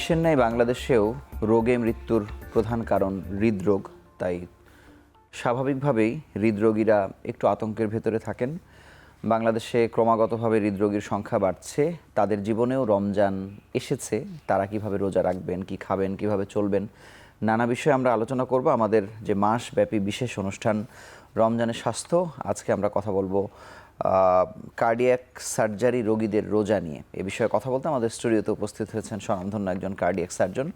বিশ্বের ন্যায় বাংলাদেশেও রোগে মৃত্যুর প্রধান কারণ হৃদরোগ। তাই স্বাভাবিকভাবেই হৃদরোগীরা একটু আতঙ্কের ভেতরে থাকেন। বাংলাদেশে ক্রমাগতভাবে হৃদরোগীর সংখ্যা বাড়ছে। তাদের জীবনেও রমজান এসেছে। তারা কিভাবে রোজা রাখবেন, কি খাবেন, কিভাবে চলবেন, নানা বিষয়ে আমরা আলোচনা করব আমাদের যে মাসব্যাপী বিশেষ অনুষ্ঠান রমজানের স্বাস্থ্য। আজকে আমরা কথা বলবো কার্ডিয়াক সার্জারি রোগীদের রোজা নিয়ে। এ বিষয়ে কথা বলতে আমাদের স্টুডিওতে উপস্থিত হয়েছেন স্বনামধন্য একজন কার্ডিয়াক সার্জন।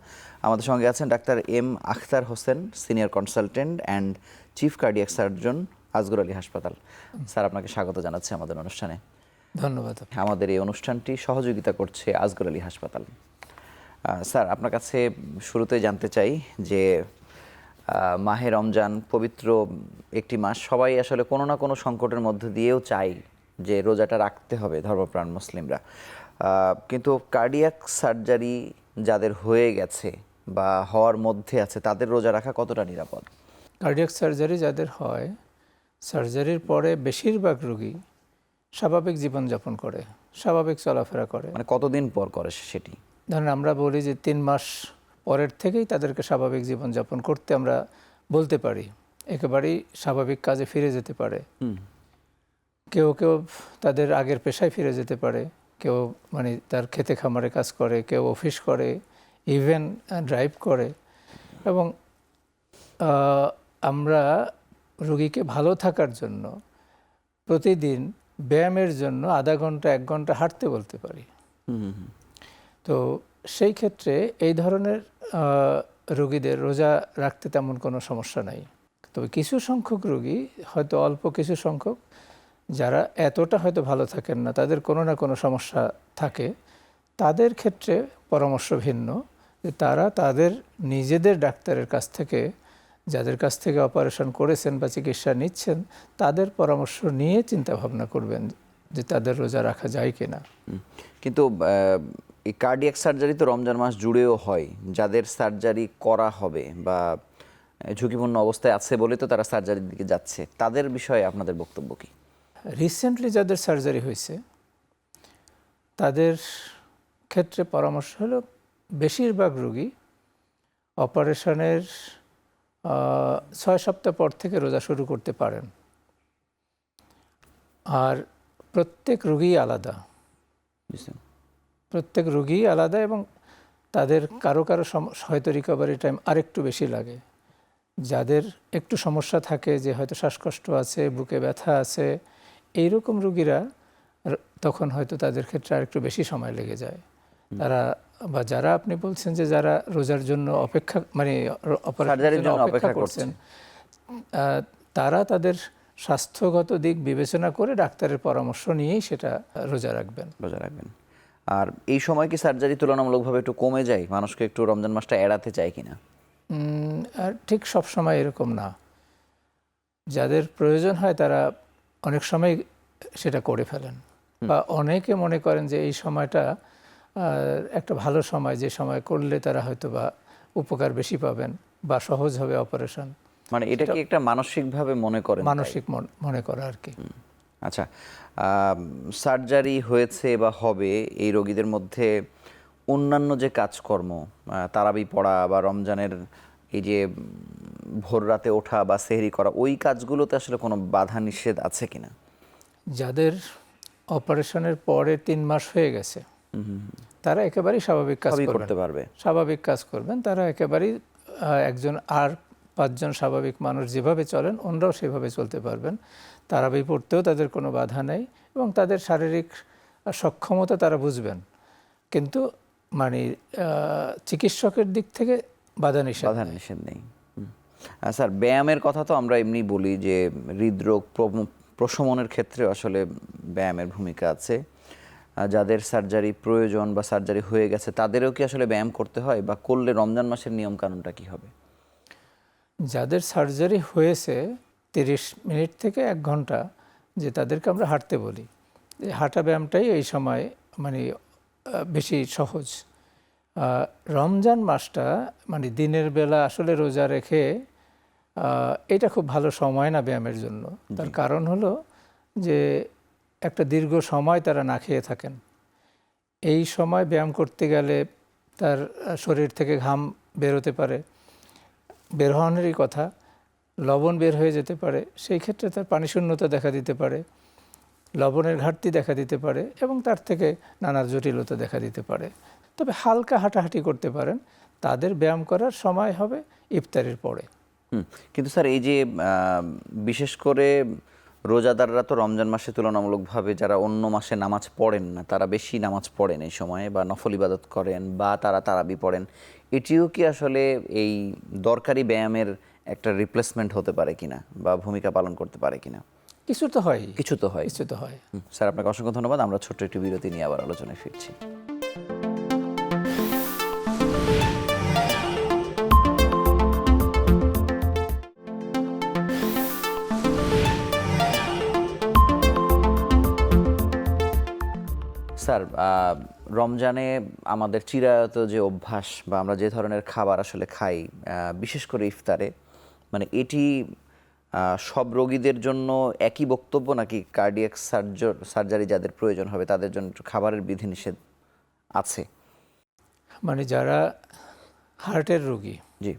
আমাদের সঙ্গে আছেন doctor M Akhtar Hossain, senior consultant and chief cardiac surgeon, Asghar Ali হাসপাতাল। স্যার, আপনাকে স্বাগত জানাচ্ছি আমাদের অনুষ্ঠানে। ধন্যবাদ। আমাদের এই অনুষ্ঠানটি সহযোগিতা করছে আজগর আলী হাসপাতাল। স্যার, আপনার কাছে শুরুতে জানতে চাই যে মাহে রমজান পবিত্র একটি মাস। সবাই আসলে কোনো না কোনো সংকটের মধ্যে দিয়েও চাই যে রোজাটা রাখতে হবে, ধর্মপ্রাণ মুসলিমরা। কিন্তু কার্ডিয়াক সার্জারি যাদের হয়ে গেছে বা হওয়ার মধ্যে আছে, তাদের রোজা রাখা কতটা নিরাপদ? কার্ডিয়াক সার্জারি যাদের হয়, সার্জারির পরে বেশিরভাগ রোগী স্বাভাবিক জীবনযাপন করে, স্বাভাবিক চলাফেরা করে। মানে কতদিন পর করে সেটি? ধরেন আমরা বলি যে 3 মাস পরের থেকেই তাদেরকে স্বাভাবিক জীবনযাপন করতে আমরা বলতে পারি, একেবারেই স্বাভাবিক কাজে ফিরে যেতে পারে। কেউ কেউ তাদের আগের পেশায় ফিরে যেতে পারে, কেউ মানে তার খেতে খামারে কাজ করে, কেউ অফিস করে, ইভেন ড্রাইভ করে। এবং আমরা রোগীকে ভালো থাকার জন্য প্রতিদিন ব্যায়ামের জন্য আধা ঘন্টা 1 ঘন্টা হাঁটতে বলতে পারি। তো সেই ক্ষেত্রে এই ধরনের রোগীদের রোজা রাখতে তেমন কোনো সমস্যা নাই। তবে কিছু সংখ্যক রোগী, হয়তো অল্প কিছু সংখ্যক, যারা এতটা হয়তো ভালো থাকেন না, তাদের কোনো না কোনো সমস্যা থাকে, তাদের ক্ষেত্রে পরামর্শ ভিন্ন। যে তারা তাদের নিজেদের ডাক্তারের কাছ থেকে, যাদের কাছ থেকে অপারেশন করেছেন বা চিকিৎসা নিচ্ছেন, তাদের পরামর্শ নিয়ে চিন্তা ভাবনা করবেন যে তাদের রোজা রাখা যায় কিনা। কিন্তু এই কার্ডিয়াক সার্জারি তো রমজান মাস জুড়েও হয়। যাদের সার্জারি করা হবে বা ঝুঁকিপূর্ণ অবস্থায় আছে বলে তো তারা সার্জারির দিকে যাচ্ছে, তাদের বিষয়ে আপনাদের বক্তব্য কি? রিসেন্টলি যাদের সার্জারি হয়েছে তাদের ক্ষেত্রে পরামর্শ হলো বেশিরভাগ রোগী অপারেশনের 6 সপ্তাহ পর থেকে রোজা শুরু করতে পারেন। আর প্রত্যেক রোগী আলাদা, প্রত্যেক রোগী আলাদা, এবং তাদের কারো কারো হয়তো রিকভারি টাইম আরেকটু বেশি লাগে। যাদের একটু সমস্যা থাকে, যে হয়তো শ্বাসকষ্ট আছে, বুকে ব্যথা আছে, এইরকম রোগীরা তখন হয়তো তাদের ক্ষেত্রে আরেকটু বেশি সময় লেগে যায়। তারা বা যারা আপনি বলছেন যে যারা রোজার জন্য অপেক্ষা, মানে অপারেশনের জন্য অপেক্ষা করছেন, তারা তাদের স্বাস্থ্যগত দিক বিবেচনা করে ডাক্তারের পরামর্শ নিয়েই সেটা রোজা রাখবেন। আর এই সময় কি সার্জারি তুলনামূলকভাবে একটু কমে যায়? মানুষকে একটু রমজান মাসটা এড়াতে চায় কিনা? আর ঠিক সব সময় এরকম না। যাদের প্রয়োজন হয় তারা অনেক সময় সেটা করে ফেলেন, বা অনেকে মনে করেন যে এই সময়টা একটা ভালো সময়, যে সময় করলে তারা হয়তো বা উপকার বেশি পাবেন বা সহজ হবে অপারেশন। মানে এটা কি একটা মানসিকভাবে মনে করেন? মানসিক মনে করা আর কি। আচ্ছা, সার্জারি হয়েছে বা হবে এই রোগীদের মধ্যে অন্যান্য যে কাজকর্ম, তারাবি পড়া বা রমজানের এই যে ভোর রাতে ওঠা বা সেহরি করা, ওই কাজগুলোতে আসলে কোনো বাধা নিষেধ আছে কিনা? যাদের অপারেশনের পরে 3 মাস হয়ে গেছে তারা একেবারেই স্বাভাবিক কাজ করতে পারবে, স্বাভাবিক কাজ করবেন। তারা একেবারেই একজন আর 5 জন স্বাভাবিক মানুষ যেভাবে চলেন ওনারাও সেভাবে চলতে পারবেন। তারাবি পড়তেও তাদের কোনো বাধা নেই, এবং তাদের শারীরিক সক্ষমতা তারা বুঝবেন। কিন্তু মানে চিকিৎসকের দিক থেকে বাধা নিষেধ নেই। স্যার, ব্যায়ামের কথা তো আমরা এমনি বলি যে হৃদরোগ প্রশমনের ক্ষেত্রে আসলে ব্যায়ামের ভূমিকা আছে। যাদের সার্জারি প্রয়োজন বা সার্জারি হয়ে গেছে তাদেরও কি আসলে ব্যায়াম করতে হয়, বা করলে রমজান মাসের নিয়ম কানুনটা কি হবে? যাদের সার্জারি হয়েছে 30 মিনিট থেকে 1 ঘন্টা, যে তাদেরকে আমরা হাঁটতে বলি, এই হাঁটা ব্যায়ামটাই এই সময় মানে বেশি সহজ। রমজান মাসটা মানে দিনের বেলা আসলে রোজা রেখে এটা খুব ভালো সময় না ব্যায়ামের জন্য। তার কারণ হলো যে একটা দীর্ঘ সময় তারা না খেয়ে থাকেন। এই সময় ব্যায়াম করতে গেলে তার শরীর থেকে ঘাম বেরোতে পারে, বের হওয়ারই কথা, লবণ বের হয়ে যেতে পারে, সেই ক্ষেত্রে তার পানি শূন্যতা দেখা দিতে পারে, লবণের ঘাটতি দেখা দিতে পারে এবং তার থেকে নানা জটিলতা দেখা দিতে পারে। তবে হালকা হাঁটাহাঁটি করতে পারেন, তাদের ব্যায়াম করার সময় হবে ইফতারের পরে। কিন্তু স্যার এই যে বিশেষ করে রোজাদাররা তো রমজান মাসে তুলনামূলকভাবে যারা অন্য মাসে নামাজ পড়েন না তারা বেশি নামাজ পড়েন এই সময়ে, বা নফল ইবাদত করেন, বা তারা তারাবি পড়েন, এটিও কি আসলে এই দরকারি ব্যায়ামের একটা রিপ্লেসমেন্ট হতে পারে কিনা বা ভূমিকা পালন করতে পারে কিনা? কিছু তো হয়, কিছু তো হয়। কিছু তো হয়। স্যার আপনাকে অসংখ্য ধন্যবাদ। আমরা ছোট্ট একটি বিরতি নিয়ে আবার আলোচনায় ফিরছি। স্যার রমজানে আমাদের চিরায়ত যে অভ্যাস বা আমরা যে ধরনের খাবার আসলে খাই, বিশেষ করে ইফতারে, মানে এটি সব রোগীদের জন্য একই বক্তব্য, নাকি কার্ডিয়াক সার্জারি যাদের প্রয়োজন হবে তাদের জন্য খাবারের বিধিনিষেধ আছে? মানে যারা হার্টের রোগী জি,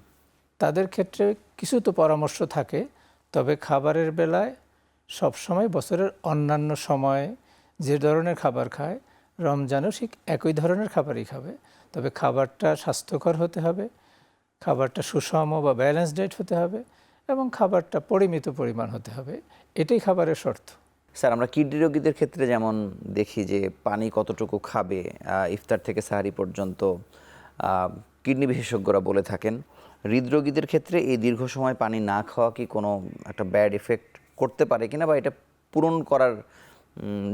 তাদের ক্ষেত্রে কিছু তো পরামর্শ থাকে, তবে খাবারের বেলায় সবসময় বছরের অন্যান্য সময়ে যে ধরনের খাবার খায় রমজানেও ঠিক একই ধরনের খাবারই খাবে। তবে খাবারটা স্বাস্থ্যকর হতে হবে, খাবারটা সুষম বা ব্যালেন্স ডায়েট হতে হবে এবং খাবারটা পরিমিত পরিমাণ হতে হবে। এটাই খাবারের শর্ত। স্যার আমরা কিডনি রোগীদের ক্ষেত্রে যেমন দেখি যে পানি কতটুকু খাবে ইফতার থেকে সাহারি পর্যন্ত কিডনি বিশেষজ্ঞরা বলে থাকেন। হৃদরোগীদের ক্ষেত্রে এই দীর্ঘ সময় পানি না খাওয়া কি কোনো একটা ব্যাড এফেক্ট করতে পারে কিনা, বা এটা পূরণ করার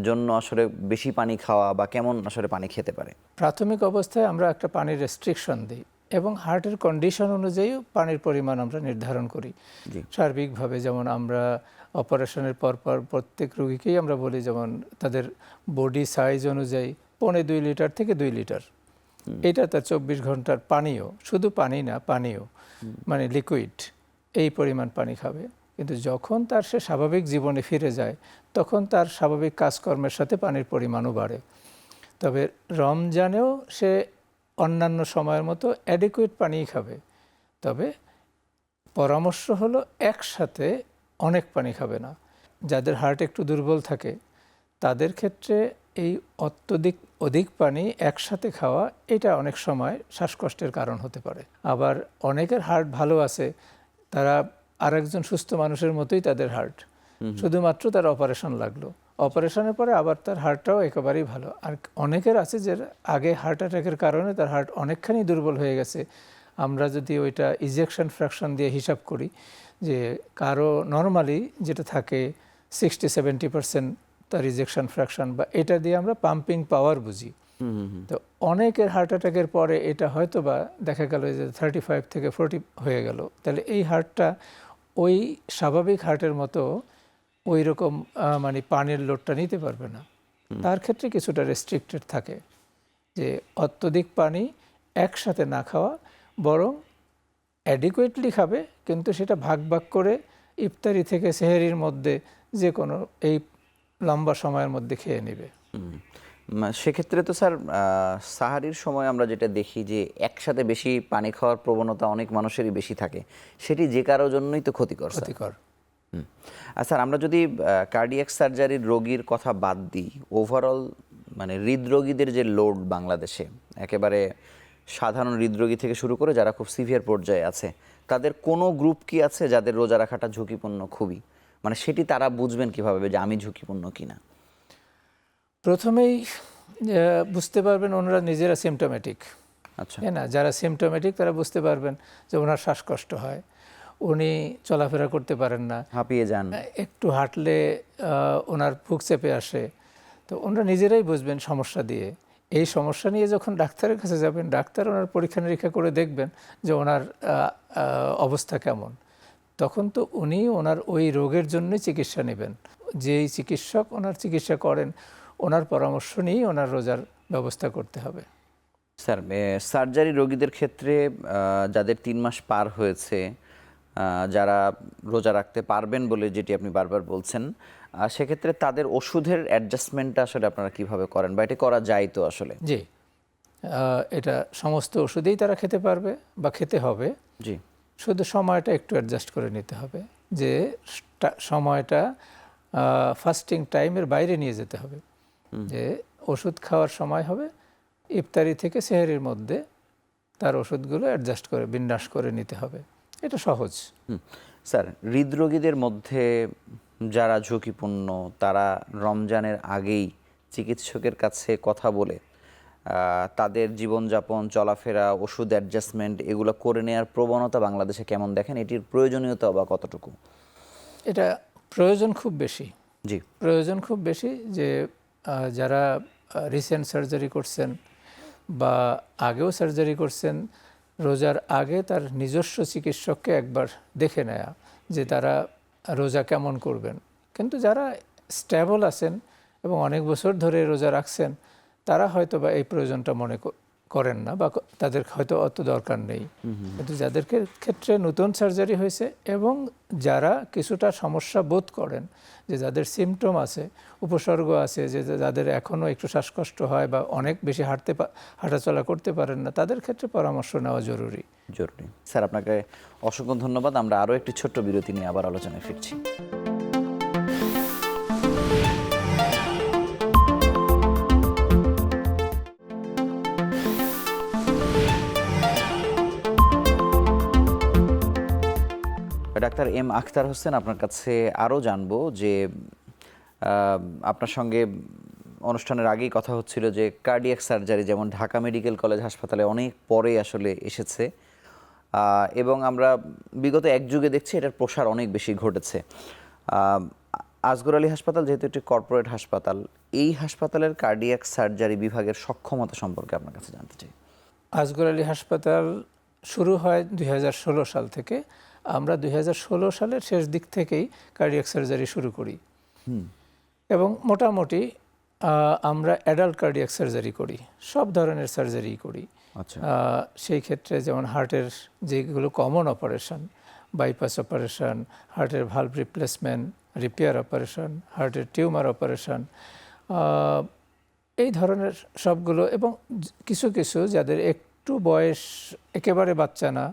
জন্য আসলে বেশি পানি খাওয়া বা কেমন আসলে পানি খেতে পারে? প্রাথমিক অবস্থায় আমরা একটা পানির রেস্ট্রিকশন দিই এবং হার্টের কন্ডিশন অনুযায়ী পানির পরিমাণ আমরা নির্ধারণ করি সার্বিকভাবে। যেমন আমরা অপারেশনের পর প্রত্যেক রোগীকেই আমরা বলি, যেমন তাদের বডি সাইজ অনুযায়ী 1.5-2 লিটার থেকে 2 লিটার, এটা তার 24 ঘন্টার পানীয়, শুধু পানি না, পানীয় মানে লিকুইড, এই পরিমাণ পানি খাবে। কিন্তু যখন তার সে স্বাভাবিক জীবনে ফিরে যায় তখন তার স্বাভাবিক কাজকর্মের সাথে পানির পরিমাণও বাড়ে। তবে রমজানেও সে অন্যান্য সময়ের মতো অ্যাডিকুয়েট পানিই খাবে, তবে পরামর্শ হলো একসাথে অনেক পানি খাবে না। যাদের হার্ট একটু দুর্বল থাকে তাদের ক্ষেত্রে এই অধিক পানি একসাথে খাওয়া এটা অনেক সময় শ্বাসকষ্টের কারণ হতে পারে। আবার অনেকের হার্ট ভালো আছে, তারা আরেকজন সুস্থ মানুষের মতোই তাদের হার্ট, শুধুমাত্র তার অপারেশন লাগলো, অপারেশনের পরে আবার তার হার্টটাও একেবারেই ভালো। আর অনেকের আছে যে আগে হার্ট অ্যাটাকের কারণে তার হার্ট অনেকখানি দুর্বল হয়ে গেছে। আমরা যদি ওইটা ইজেকশন ফ্র্যাকশন দিয়ে হিসাব করি, যে কারো নর্মালি যেটা থাকে 60-70% তার ইজেকশন ফ্র্যাকশন, বা এটা দিয়ে আমরা পাম্পিং পাওয়ার বুঝি। তো অনেকের হার্ট অ্যাটাকের পরে এটা হয়তো বা দেখা গেল যে 35 থেকে 40 হয়ে গেল, তাহলে এই হার্টটা ওই স্বাভাবিক হার্টের মতো ওই রকম মানে পানির লোডটা নিতে পারবে না। তার ক্ষেত্রে কিছুটা রেস্ট্রিক্টেড থাকে যে অত্যধিক পানি একসাথে না খাওয়া, বরং অ্যাডিকুয়েটলি খাবে, কিন্তু সেটা ভাগ ভাগ করে ইফতারি থেকে সেহরির মধ্যে যে কোনো এই লম্বা সময়ের মধ্যে খেয়ে নেবে। সেক্ষেত্রে তো স্যার সাহারির সময় আমরা যেটা দেখি যে একসাথে বেশি পানি খাওয়ার প্রবণতা অনেক মানুষেরই বেশি থাকে, সেটি যে কারোর জন্যই তো ক্ষতিকর। আর স্যার আমরা যদি কার্ডিয়াক সার্জারির রোগীর কথা বাদ দিই, ওভারঅল মানে হৃদরোগীদের যে লোড বাংলাদেশে, একেবারে সাধারণ হৃদরোগী থেকে শুরু করে যারা খুব সিভিয়ার পর্যায়ে আছে, তাদের কোনো গ্রুপ কি আছে যাদের রোজা রাখাটা ঝুঁকিপূর্ণ খুবই, মানে সেটি তারা বুঝবেন কিভাবে যে আমি ঝুঁকিপূর্ণ কিনা? প্রথমেই বুঝতে পারবেন ওনারা নিজেরা সিমটোমেটিক। আচ্ছা, না, যারা সিমটোমেটিক তারা বুঝতে পারবেন যে ওনার শ্বাসকষ্ট হয়, উনি চলাফেরা করতে পারেন না, হাঁপিয়ে যান, একটু হাঁটলে ওনার বুক চেপে আসে। তো ওনারা নিজেরাই বুঝবেন সমস্যা দিয়ে। এই সমস্যা নিয়ে যখন ডাক্তারের কাছে যাবেন, ডাক্তার ওনার পরীক্ষা নিরীক্ষা করে দেখবেন যে ওনার অবস্থা কেমন, তখন তো উনি ওনার ওই রোগের জন্যই চিকিৎসা নেবেন। যেই চিকিৎসক ওনার চিকিৎসা করেন ওনার পরামর্শ নিয়েই ওনার রোজার ব্যবস্থা করতে হবে। স্যার সার্জারি রোগীদের ক্ষেত্রে যাদের 3 মাস পার হয়েছে, যারা রোজা রাখতে পারবেন বলে যেটি আপনি বারবার বলছেন, সেক্ষেত্রে তাদের ওষুধের অ্যাডজাস্টমেন্টটা আসলে আপনারা কিভাবে করেন, বা এটা করা যায় তো আসলে? জি, এটা সমস্ত ওষুধেই তারা খেতে পারবে বা খেতে হবে। জি। শুধু সময়টা একটু অ্যাডজাস্ট করে নিতে হবে, যে সময়টা ফাস্টিং টাইমের বাইরে নিয়ে যেতে হবে। যে ওষুধ খাওয়ার সময় হবে ইফতারি থেকে সেহরির মধ্যে, তার ওষুধগুলো অ্যাডজাস্ট করে বিন্যাস করে নিতে হবে। এটা সহজ। স্যার, হৃদরোগীদের মধ্যে যারা ঝুঁকিপূর্ণ তারা রমজানের আগেই চিকিৎসকের কাছে কথা বলে তাদের জীবনযাপন, চলাফেরা, ওষুধ অ্যাডজাস্টমেন্ট এগুলো করে নেওয়ার প্রবণতা বাংলাদেশে কেমন দেখেন? এটির প্রয়োজনীয়তা বা কতটুকু? এটা প্রয়োজন খুব বেশি। জি। প্রয়োজন খুব বেশি, যে যারা রিসেন্ট সার্জারি করছেন বা আগেও সার্জারি করছেন, রোজার আগে তার নিজস্ব চিকিৎসককে একবার দেখে নেয়া যে তারা রোজা কেমন করবেন। কিন্তু যারা স্ট্যাবল আছেন এবং অনেক বছর ধরে রোজা রাখছেন, তারা হয়তো বা এই প্রয়োজনটা মনে করেন না বা তাদের হয়তো অত দরকার নেই। কিন্তু যাদের ক্ষেত্রে নতুন সার্জারি হয়েছে এবং যারা কিছুটা সমস্যা বোধ করেন, যে যাদের সিমটম আছে, উপসর্গ আছে, যে যাদের এখনও একটু শ্বাসকষ্ট হয় বা অনেক বেশি হাঁটাচলা করতে পারেন না, তাদের ক্ষেত্রে পরামর্শ নেওয়া জরুরি। স্যার, আপনাকে অসংখ্য ধন্যবাদ। আমরা আরও একটি ছোট্ট বিরতি নিয়ে আবার আলোচনায় ফিরছি। ডাক্তার এম আখতার হোসেন, আপনার কাছে আরও জানবো যে আপনার সঙ্গে অনুষ্ঠানের আগেই কথা হচ্ছিল যে কার্ডিয়াক সার্জারি যেমন ঢাকা মেডিকেল কলেজ হাসপাতালে অনেক পরে আসলে এসেছে এবং আমরা বিগত এক যুগে দেখছি এটার প্রসার অনেক বেশি ঘটেছে। আসগর আলী হাসপাতাল যেহেতু একটি কর্পোরেট হাসপাতাল, এই হাসপাতালের কার্ডিয়াক সার্জারি বিভাগের সক্ষমতা সম্পর্কে আপনার কাছে জানতে চাই। আসগর আলী হাসপাতাল শুরু হয় 2016 সাল থেকে। আমরা 2016 সালের শেষ দিক থেকেই কার্ডিয়াক সার্জারি শুরু করি এবং মোটামুটি আমরা অ্যাডাল্ট কার্ডিয়াক সার্জারি করি, সব ধরনের সার্জারি করি। আচ্ছা। সেই ক্ষেত্রে যেমন হার্টের যেগুলো কমন অপারেশন, বাইপাস অপারেশন, হার্টের ভালভ রিপ্লেসমেন্ট, রিপেয়ার অপারেশন, হার্টের টিউমার অপারেশন, এই ধরনের সবগুলো, এবং কিছু কিছু যাদের একটু বয়স একেবারে বাচ্চা না,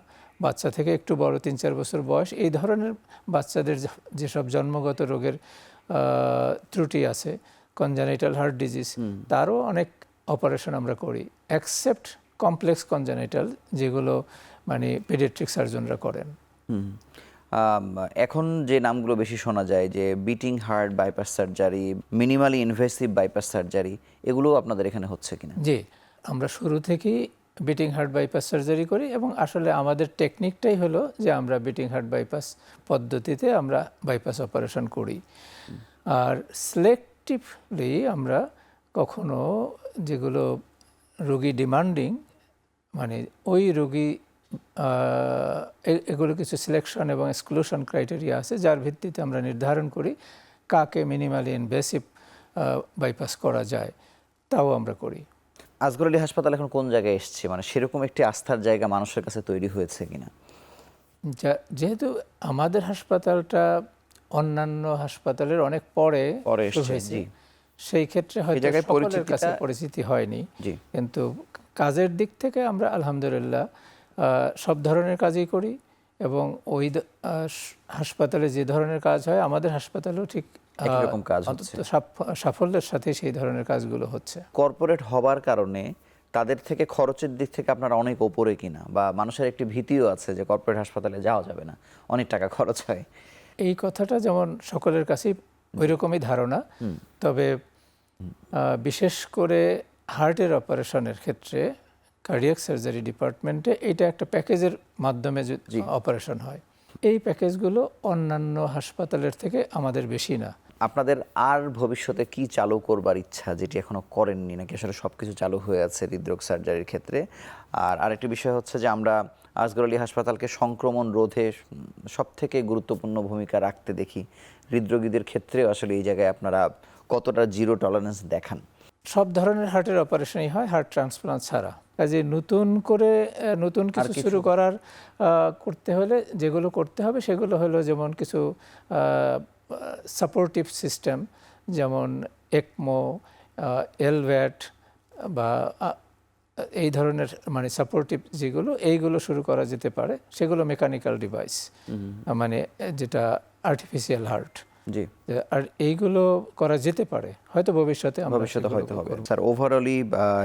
বাচ্চা থেকে একটু বড় 3-4 বছর বয়স, এই ধরনের বাচ্চাদের যেসব জন্মগত রোগের ত্রুটি আছে, কনজেনিটাল হার্ট ডিজিজ, তারও অনেক অপারেশন আমরা করি, এক্সেপ্ট কমপ্লেক্স কনজেনিটাল, যেগুলো মানে পেডিয়াট্রিক সার্জনরা করেন। এখন যে নামগুলো বেশি শোনা যায় যে beating heart bypass surgery, minimally invasive bypass surgery, এগুলো আপনাদের এখানে হচ্ছে কিনা? জি, আমরা শুরু থেকেই বিটিং হার্ট বাইপাস সার্জারি করি এবং আসলে আমাদের টেকনিকটাই হলো যে আমরা বিটিং হার্ট বাইপাস পদ্ধতিতে আমরা বাইপাস অপারেশন করি। আর সিলেক্টিভলি আমরা কখনো যেগুলো রোগী ডিমান্ডিং, মানে ওই রোগী, এগুলো কিছু সিলেকশন এবং এক্সক্লুশন ক্রাইটেরিয়া আছে, যার ভিত্তিতে আমরা নির্ধারণ করি কাকে মিনিমালি ইনভেসিভ বাইপাস করা যায়, তাও আমরা করি। আসগর আলী হাসপাতাল এখন কোন জায়গায় এসছে, মানে সেরকম একটি আস্থার জায়গা মানুষের কাছে তৈরি হয়েছে কিনা? যেহেতু আমাদের হাসপাতালটা অন্যান্য হাসপাতালের অনেক পরে এসেছে, সেই ক্ষেত্রে হয়তো সকলের কাছে পরিচিতি হয়নি, কিন্তু কাজের দিক থেকে আমরা আলহামদুলিল্লাহ সব ধরনের কাজই করি এবং ওই হাসপাতালে যে ধরনের কাজ হয় আমাদের হাসপাতালেও ঠিক একরকম কাজ হচ্ছে, সাফল্যের সাথে সেই ধরনের কাজগুলো হচ্ছে। কর্পোরেট হবার কারণে তাদের থেকে খরচের দিক থেকে আপনারা অনেক ওপরে কিনা, বা মানুষের একটি ভীতিও আছে যে কর্পোরেট হাসপাতালে যাওয়া যাবে না, অনেক টাকা খরচ হয়। এই কথাটা যেমন সকলের কাছেই ওই রকমই ধারণা, তবে বিশেষ করে হার্টের অপারেশনের ক্ষেত্রে কার্ডিয়াক সার্জারি ডিপার্টমেন্টে এটা একটা প্যাকেজের মাধ্যমে অপারেশন হয়। এই প্যাকেজগুলো অন্যান্য হাসপাতালের থেকে আমাদের বেশি না। আপনাদের আর ভবিষ্যতে কি চালু করবার ইচ্ছা, যেটি এখনো করেননি, নাকি আসলে সবকিছু চালু হয়ে আছে হৃদরোগ সার্জারির ক্ষেত্রে? আর আরেকটি বিষয় হচ্ছে যে আমরা আসগর আলী হাসপাতালকে সংক্রমণ রোধে সবথেকে গুরুত্বপূর্ণ ভূমিকা রাখতে দেখি, হৃদরোগীদের ক্ষেত্রে আসলে এই জায়গায় আপনারা কতটা জিরো টলারেন্স দেখান? সব ধরনের হার্টের অপারেশনই হয়, হার্ট ট্রান্সপ্লান্ট ছাড়া। কাজে নতুন কিছু শুরু করতে হলে যেগুলো করতে হবে সেগুলো হলো যেমন কিছু সাপোর্টিভ সিস্টেম, যেমন একমো, এলভ্যাট বা এই ধরনের মানে সাপোর্টিভ যেগুলো এইগুলো শুরু করা যেতে পারে, সেগুলো মেকানিক্যাল ডিভাইস, মানে যেটা আর্টিফিশিয়াল হার্ট। জি, আর এইগুলো করা যেতে পারে, হয়তো ভবিষ্যতে আমরা ভবিষ্যতে সেগুলো হয়তো হবে। করব। স্যার, ওভারঅলি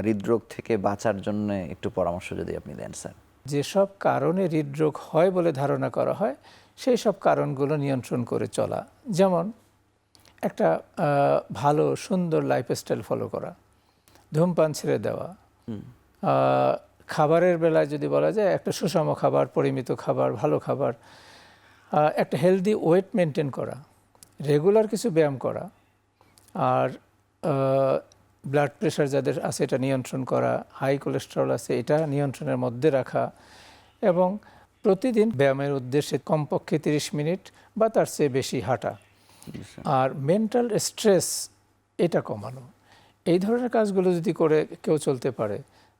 হৃদরোগ থেকে বাঁচার জন্য একটু পরামর্শ যদি আপনি দেন স্যার। যেসব কারণে হৃদরোগ হয় বলে ধারণা করা হয় সেই সব কারণগুলো নিয়ন্ত্রণ করে চলা, যেমন একটা ভালো সুন্দর লাইফস্টাইল ফলো করা, ধূমপান ছেড়ে দেওয়া, খাবারের বেলায় যদি বলা যায় একটা সুষম খাবার, পরিমিত খাবার, ভালো খাবার, একটা হেলদি ওয়েট মেনটেন করা, রেগুলার কিছু ব্যায়াম করা, আর ব্লাড প্রেশার যাদের আছে এটা নিয়ন্ত্রণ করা, হাই কোলেস্টেরল আছে এটা নিয়ন্ত্রণের মধ্যে রাখা, এবং প্রতিদিন ব্যায়ামের উদ্দেশ্যে কমপক্ষে 30 মিনিট বা তার চেয়ে বেশি হাঁটা, আর মেন্টাল স্ট্রেস এটা কমানো। এই ধরনের কাজগুলো যদি করে কেউ চলতে পারে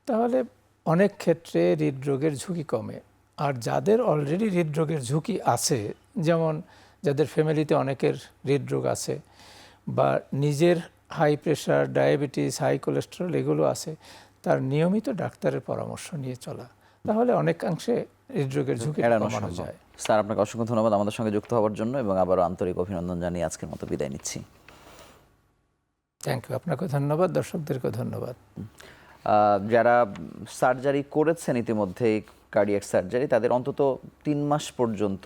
তাহলে অনেক ক্ষেত্রে হৃদরোগের ঝুঁকি কমে। আর যাদের অলরেডি হৃদরোগের ঝুঁকি আছে, যেমন যাদের ফ্যামিলিতে অনেকের হৃদরোগ আছে বা নিজের high pressure, diabetes, high cholesterol এগুলো আছে, তার নিয়মিত ডাক্তারের পরামর্শ নিয়ে চলা, তাহলে অনেকাংশে হৃদরোগের ঝুঁকি এড়ানো কমানো সম্ভব। যায়। স্যার, আপনাকে অসংখ্য ধন্যবাদ আমাদের সঙ্গে যুক্ত হওয়ার জন্য, এবং আবারও আন্তরিক অভিনন্দন জানিয়ে আজকের মতো বিদায় নিচ্ছি। থ্যাংক ইউ, আপনাকে ধন্যবাদ, দর্শকদেরকে ধন্যবাদ। যারা সার্জারি করেছেন ইতিমধ্যে, কার্ডিয়াক সার্জারি, তাদের অন্তত 3 মাস পর্যন্ত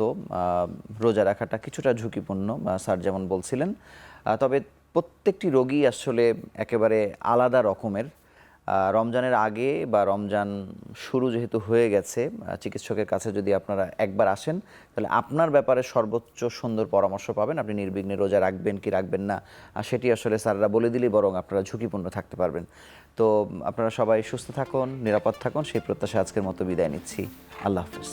রোজা রাখাটা কিছুটা ঝুঁকিপূর্ণ, স্যার যেমন বলছিলেন। তবে প্রত্যেকটি রোগী আসলে একেবারে আলাদা রকমের। রমজানের আগে বা রমজান শুরু যেহেতু হয়ে গেছে, চিকিৎসকের কাছে যদি আপনারা একবার আসেন তাহলে আপনার ব্যাপারে সর্বোচ্চ সুন্দর পরামর্শ পাবেন। আপনি নির্বিঘ্নে রোজা রাখবেন কি রাখবেন না, সেটি আসলে স্যাররা বলে দিলেই বরং আপনারা ঝুঁকিপূর্ণ থাকতে পারবেন। তো আপনারা সবাই সুস্থ থাকুন, নিরাপদ থাকুন, সেই প্রত্যাশা আজকের মতো বিদায় নিচ্ছি। আল্লাহ হাফেজ।